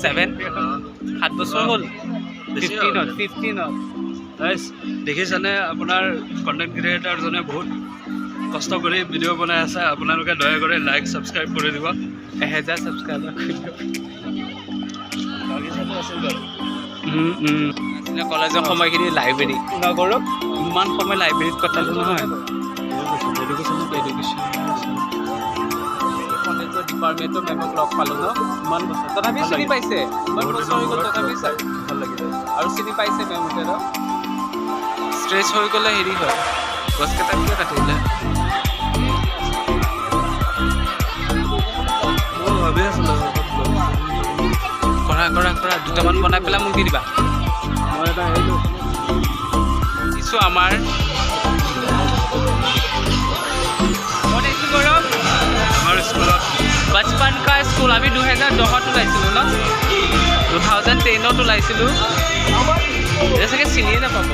7 বছৰ হ'ল 15 দেখিছেনে আপোনাৰ কণ্টেণ্ট ক্ৰিয়েটাৰজনে বহুত কষ্ট কৰি ভিডিঅ' বনাই আছে আপোনালোকে দয়া কৰি লাইক ছাবস্ক্ৰাইব কৰি দিব 1000 ছাবস্ক্ৰাইবাৰ কৰি দিব কলেজৰ সময়খিনি লাইব্ৰেৰী নগৰক ইমান সময় লাইব্ৰেৰীত কটালো নহয় কলেজৰ ডিপাৰ্টমেণ্টৰ মেমক লগ পালোঁ ন ইমান বছৰ তথাপি চিনি পাইছে ইমান বছৰ হৈ গ'ল তথাপি ছাৰ ভাল লাগিলে আৰু চিনি পাইছে মেমহঁতে ন ষ্ট্ৰেছ হৈ গ'লে হেৰি হয় গছকেইটা কিয় কাটিলে ভাবি আছিলোঁ কৰা দুটামান বনাই পেলাই মোক দি দিবা মই এটা আহিলোঁ কিছু আমাৰ আমাৰ স্কুলত बचपन का स्कूल अभी 2010 ওলাইছিলোঁ ন 2010 ওলাইছিলোঁ চাগে চিনিয়ে নাপাব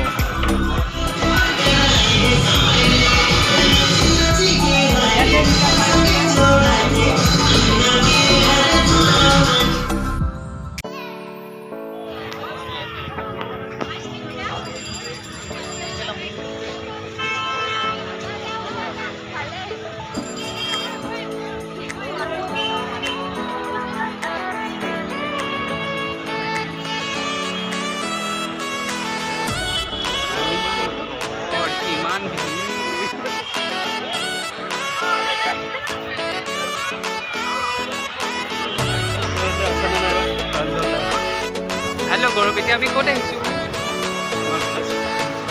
हेलो गौरव এতিয়া আমি ক'ত আহিছোঁ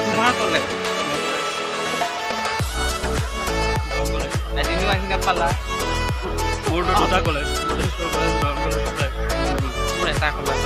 তোমাৰ কলেজ এদিনো আহি নাপালা মোৰ দুটা কলেজ মোৰ এটা কলেজ